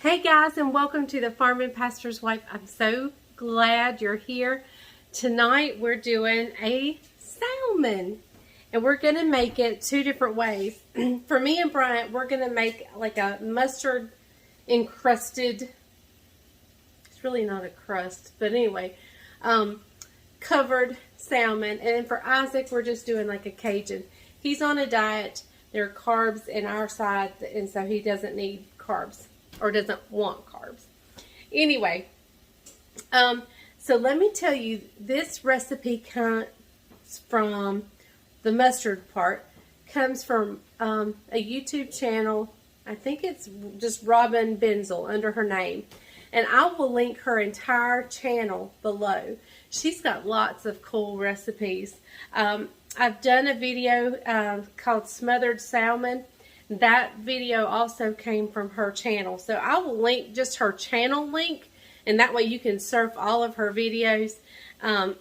Hey guys, and welcome to the Farming Pastor's Wife. I'm so glad you're here. Tonight we're doing a salmon, and we're going to make it two different ways. For me and Bryant, we're going to make like a mustard encrusted, it's really not a crust, but anyway, covered salmon. And then for Isaac, we're just doing like a Cajun. He's on a diet. There are carbs in our side, and so he doesn't need carbs. Or doesn't want carbs. Anyway, so let me tell you, this recipe comes from, the mustard part, comes from a YouTube channel. I think it's just Robin Benzle under her name. And I will link her entire channel below. She's got lots of cool recipes. I've done a video called Smothered Salmon. That video also came from her channel. So I will link just her channel link, and that way you can surf all of her videos. And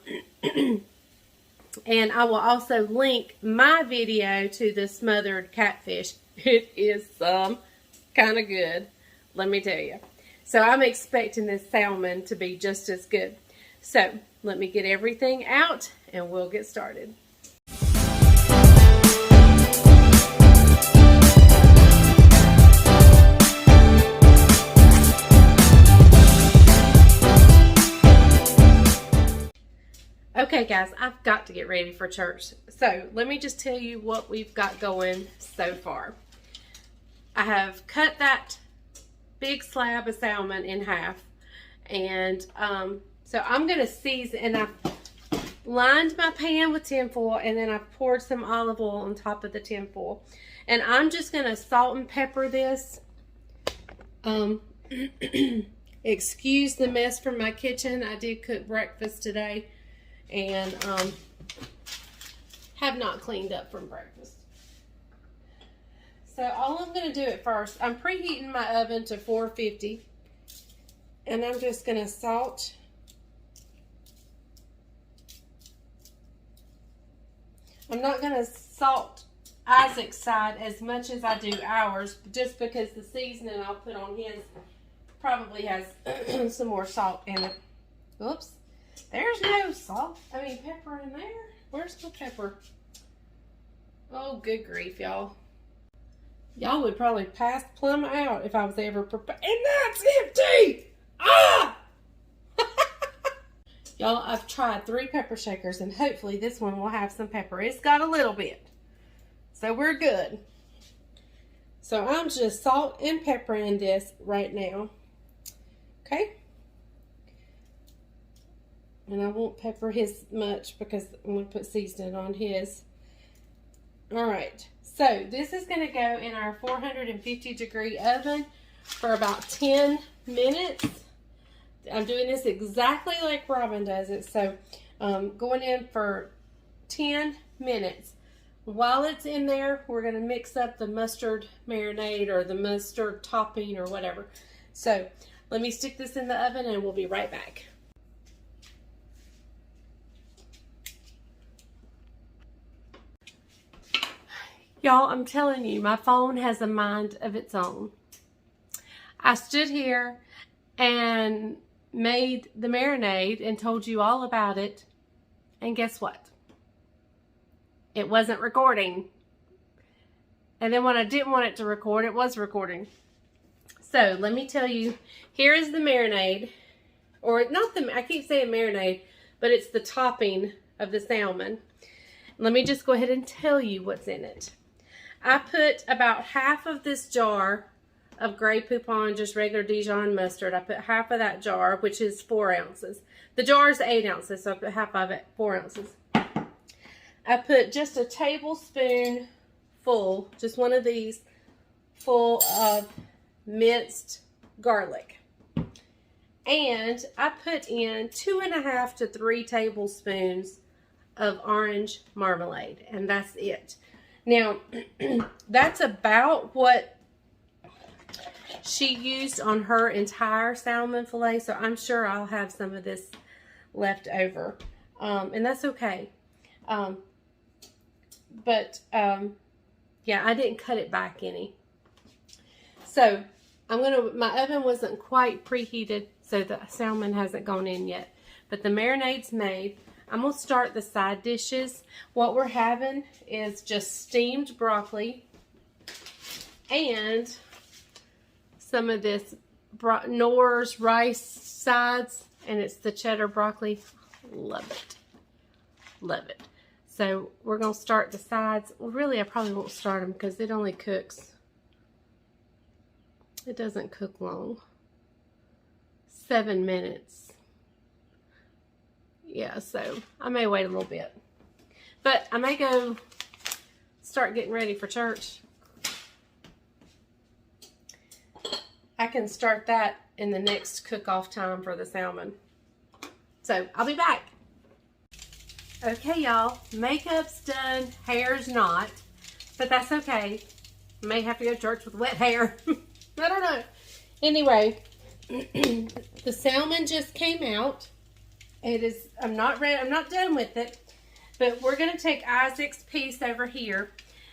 I will also link my video to the smothered catfish. It is kind of good, let me tell you. So I'm expecting this salmon to be just as good. So let me get everything out and we'll get started. Okay guys, I've got to get ready for church. So let me just tell you what we've got going so far. I have cut that big slab of salmon in half. And so I'm going to season, and I've lined my pan with tinfoil, and then I've poured some olive oil on top of the tinfoil. And I'm just going to salt and pepper this. Excuse the mess from my kitchen. I did cook breakfast today. And have not cleaned up from breakfast. So all I'm going to do at first, I'm preheating my oven to 450. And I'm just going to salt. I'm not going to salt Isaac's side as much as I do ours, just because the seasoning I'll put on his probably has some more salt in it. Oops. There's no salt, pepper in there. Where's the pepper? Oh, good grief, y'all. Y'all would probably pass plumb out if I was ever prepared. And that's empty! Ah! Y'all, I've tried 3 pepper shakers, and hopefully this one will have some pepper. It's got a little bit. So we're good. So I'm just salt and peppering this right now. Okay? And I won't pepper his much because I'm going to put seasoning on his. Alright, so this is going to go in our 450 degree oven for about 10 minutes. I'm doing this exactly like Robin does it. So going in for 10 minutes. While it's in there, we're going to mix up the mustard marinade or the mustard topping or whatever. So let me stick this in the oven and we'll be right back. Y'all, I'm telling you, my phone has a mind of its own. I stood here and made the marinade and told you all about it. And guess what? It wasn't recording. And then when I didn't want it to record, it was recording. So let me tell you, here is the marinade. Or not the, I keep saying marinade, but it's the topping of the salmon. Let me just go ahead and tell you what's in it. I put about half of this jar of Grey Poupon, just regular Dijon mustard. I put half of that jar, which is 4 ounces. The jar is 8 ounces, so I put half of it, 4 ounces. I put just a tablespoon full, just one of these, full of minced garlic. And I put in 2.5 to 3 tablespoons of orange marmalade, and that's it. Now, that's about what she used on her entire salmon fillet, so I'm sure I'll have some of this left over, and that's okay. Yeah, I didn't cut it back any. So my oven wasn't quite preheated, so the salmon hasn't gone in yet. But the marinade's made. I'm going to start the side dishes. What we're having is just steamed broccoli and some of this Knorr's rice sides, and it's the cheddar broccoli. Love it. Love it. So we're going to start the sides. Well, really, I probably won't start them because it only cooks. It doesn't cook long. 7 minutes. Yeah, so I may wait a little bit. But I may go start getting ready for church. I can start that in the next cook-off time for the salmon. So I'll be back. Okay, y'all, makeup's done, hair's not, but that's okay. I may have to go to church with wet hair. I don't know. Anyway, the salmon just came out. It is, I'm not done with it, but we're going to take Isaac's piece over here,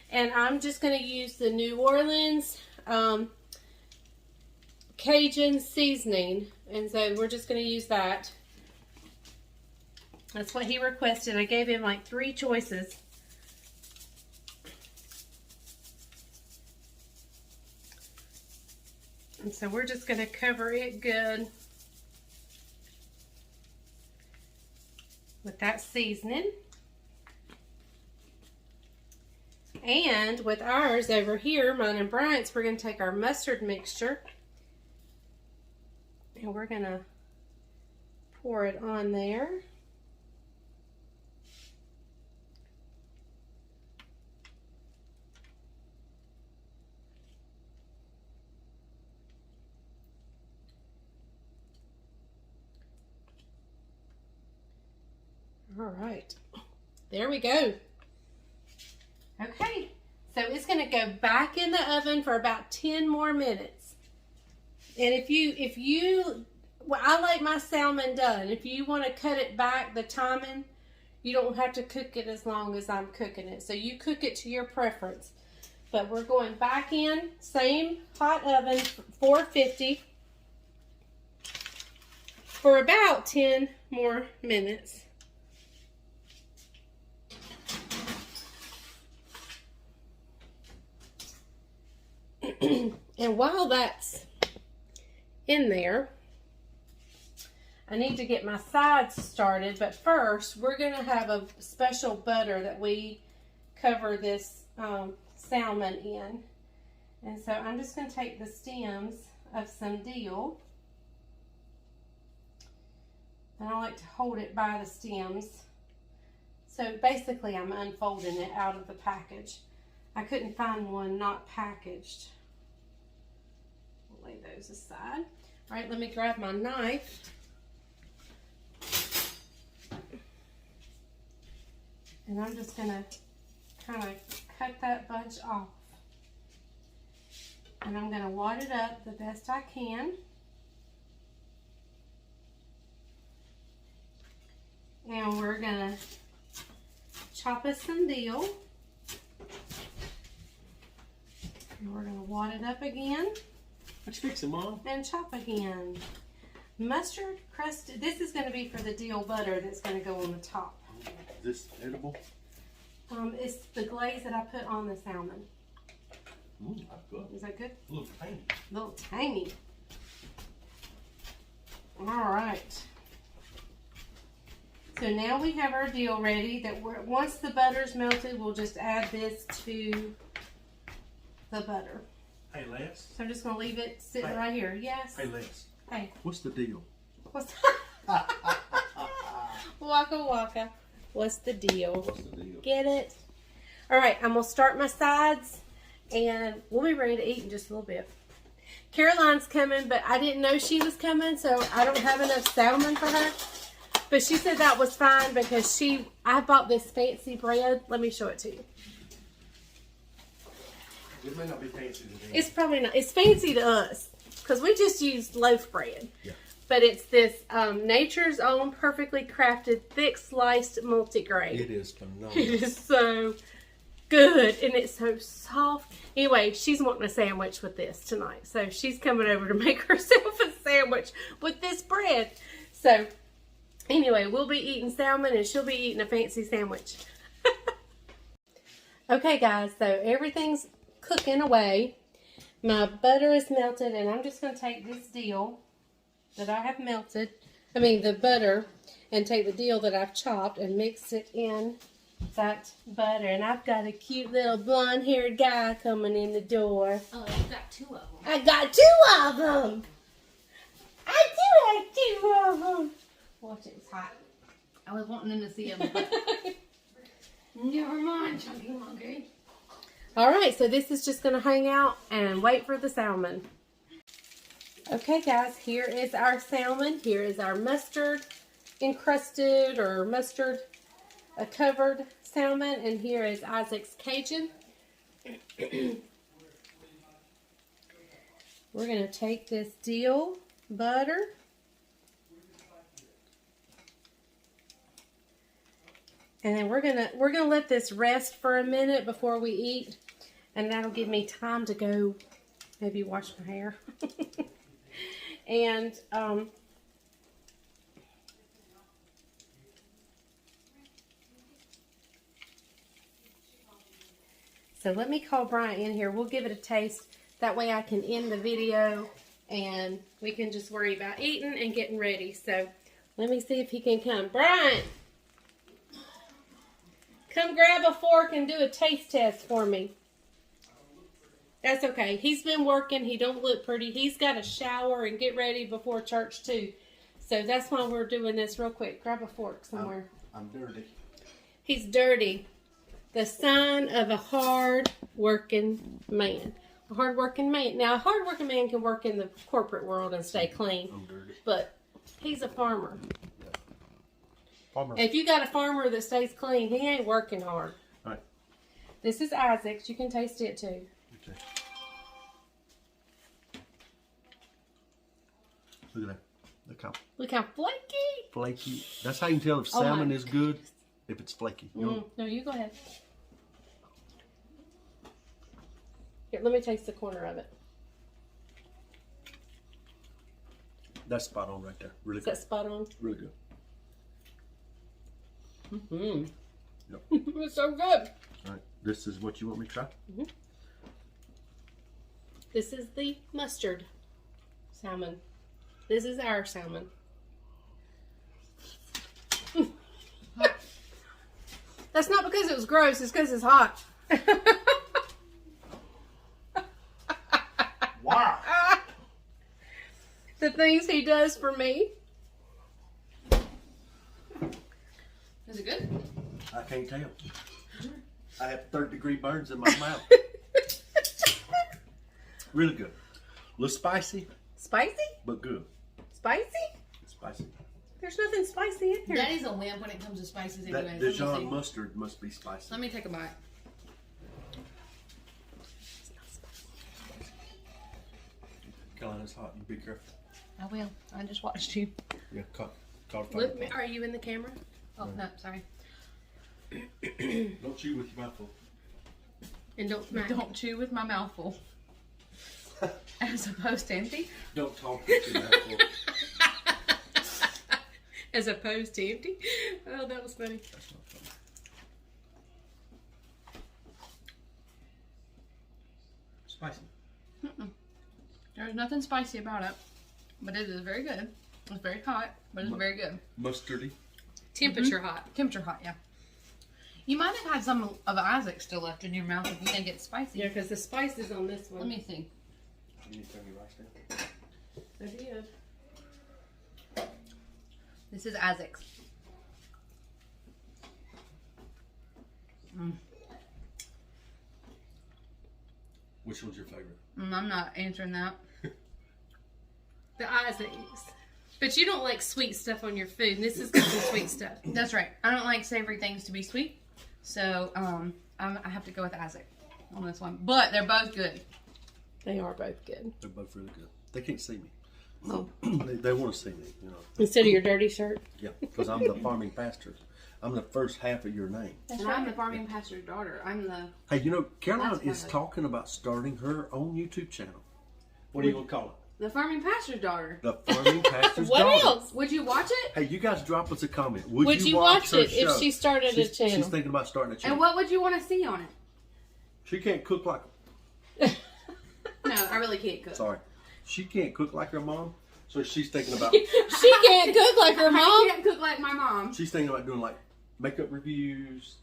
and I'm just going to use the New Orleans Cajun seasoning, and so we're just going to use that. That's what he requested. I gave him like 3 choices. And so we're just going to cover it good with that seasoning. And with ours over here, mine and Bryant's, we're going to take our mustard mixture and we're going to pour it on there. All right, there we go. Okay, so it's going to go back in the oven for about 10 more minutes. And well, I like my salmon done. If you want to cut it back, the timing, you don't have to cook it as long as I'm cooking it. So you cook it to your preference. But we're going back in, same hot oven, 450, for about 10 more minutes. And while that's in there, I need to get my sides started, but first we're going to have a special butter that we cover this salmon in. And so I'm just going to take the stems of some dill, and I like to hold it by the stems. So basically I'm unfolding it out of the package. I couldn't find one not packaged. We'll lay those aside. All right, let me grab my knife. And I'm just gonna kind of cut that bunch off. And I'm gonna wad it up the best I can. And we're gonna chop us some dill. And we're going to wad it up again. What you fixing, Mom? And chop again. Mustard crusted. This is going to be for the dill butter that's going to go on the top. Is this edible? It's the glaze that I put on the salmon. That's good. Is that good? A little tangy. A little tangy. All right. So now we have our dill ready. Once the butter's melted, we'll just add this to the butter. Hey, Les. So I'm just going to leave it sitting right here. Yes. Hey, Les. Hey. What's the deal? Waka waka. What's the deal? What's the deal? Get it? All right, I'm going to start my sides, and we'll be ready to eat in just a little bit. Caroline's coming, but I didn't know she was coming, so I don't have enough salmon for her. But she said that was fine because I bought this fancy bread. Let me show it to you. It may not be fancy to me. It's probably not. It's fancy to us because we just use loaf bread. Yeah. But it's this Nature's Own perfectly crafted thick sliced multigrain. It is phenomenal. It is so good, and it's so soft. Anyway, she's wanting a sandwich with this tonight, so she's coming over to make herself a sandwich with this bread. So anyway, we'll be eating salmon, and she'll be eating a fancy sandwich. Okay, guys, so everything's cooking away. My butter is melted, and I'm just going to take this dill that I have melted, the butter, and take the dill that I've chopped and mix it in that butter. And I've got a cute little blonde-haired guy coming in the door. Oh, you got 2 of them. I got 2 of them. I do have 2 of them. Watch it, it's hot. I was wanting them to see them. Never mind, Chunky Monkey. All right, so this is just going to hang out and wait for the salmon. Okay, guys, here is our salmon. Here is our mustard encrusted or mustard covered salmon, and here is Isaac's Cajun. We're going to take this dill butter, and then we're gonna let this rest for a minute before we eat, and that'll give me time to go maybe wash my hair. And so let me call Bryant in here. We'll give it a taste. That way I can end the video and we can just worry about eating and getting ready. So let me see if he can come. Bryant! Come grab a fork and do a taste test for me. That's okay. He's been working. He don't look pretty. He's got to shower and get ready before church too. So that's why we're doing this real quick. Grab a fork somewhere. I'm dirty. He's dirty. The sign of a hard-working man. A hard-working man. Now, a hard-working man can work in the corporate world and stay clean. I'm dirty. But he's a farmer. Farmer. If you got a farmer that stays clean, he ain't working hard. All right. This is Isaac's. You can taste it too. Okay. Look at that. Look how flaky. Flaky. That's how you can tell if Oh salmon my is good, if it's flaky. You know? No, you go ahead. Here, let me taste the corner of it. That's spot on right there. Really Is good. that spot on? Really good. Mm-hmm. Yep. It's so good. All right. This is what you want me to try? Mm-hmm. This is the mustard salmon. This is our salmon. That's not because it was gross. It's because it's hot. Wow. The things he does for me. Is it good? I can't tell. I have 3rd-degree burns in my mouth. Really good. A little spicy, Spicy? but good. Spicy? Spicy. There's nothing spicy in here. Daddy's a wimp when it comes to spices That anyways. Dijon mustard must be spicy. Let me take a bite. Carolina's hot. You be careful. I will. I just watched you. Yeah, caught a Look, fire. are you in the camera? Oh, no, sorry. Don't chew with your mouth full. And don't smack. Don't chew with my mouth full. As opposed to empty. Don't talk with your mouth full. As opposed to empty. Oh, that was funny. That's not funny. Spicy. There's nothing spicy about it, but it is very good. It's very hot, but it's very good. Mustardy. Temperature hot. Temperature hot, yeah. You might have had some of Isaac still left in your mouth if you think it's spicy. Yeah, because the spice is on this one. Let me see. You need to turn your rice down. I did. This is Isaac's. Which one's your favorite? I'm not answering that. The Isaac's. But you don't like sweet stuff on your food, and this is got some sweet stuff. That's right. I don't like savory things to be sweet, so I have to go with Isaac on this one. But they're both good. They are both good. They're both really good. They can't see me. Oh. They want to see me, you know. Instead of your dirty shirt. Yeah, because I'm the farming pastor. I'm the first half of your name. And I'm the farming pastor's daughter. I'm the... Hey, you know, Caroline That's is funny. talking about starting her own YouTube channel. What are you going to call it? The farming pastor's daughter. The Farming Pastor's What Daughter. else? Would you watch it? Hey, you guys drop us a comment. Would you watch her it if show? she started a channel? She's thinking about starting a channel. And what would you want to see on it? She can't cook like... No, I really can't cook. Sorry. She can't cook like her mom, so she's thinking about... She can't cook like her I mom. can't cook like my mom. She's thinking about doing like makeup reviews,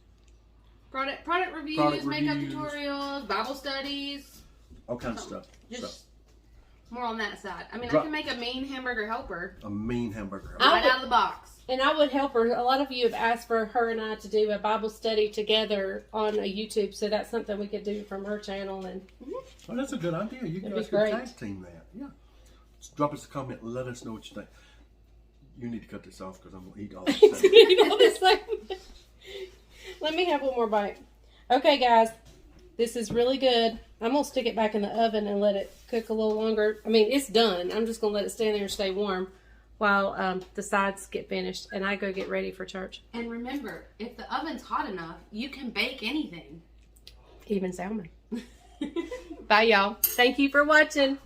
Product reviews, Product makeup reviews. tutorials, Bible studies. all kinds of stuff. Just So, more on that side. I mean, I Drop- can make a mean hamburger helper a mean hamburger. I right out of the box. And I would help her. A lot of you have asked for her and I to do a Bible study together on a YouTube, so that's something we could do from her channel. And Oh, that's a good idea. You That'd guys be could great. tag team that. Yeah. Just drop us a comment and let us know what you think. You need to cut this off because I'm going to eat all this stuff. You know, it's like- let me have one more bite. Okay, guys, this is really good. I'm gonna stick it back in the oven and let it cook a little longer. I mean, it's done. I'm just gonna let it stand there and stay warm while the sides get finished and I go get ready for church. And remember, if the oven's hot enough, you can bake anything. Even salmon. Bye, y'all. Thank you for watching.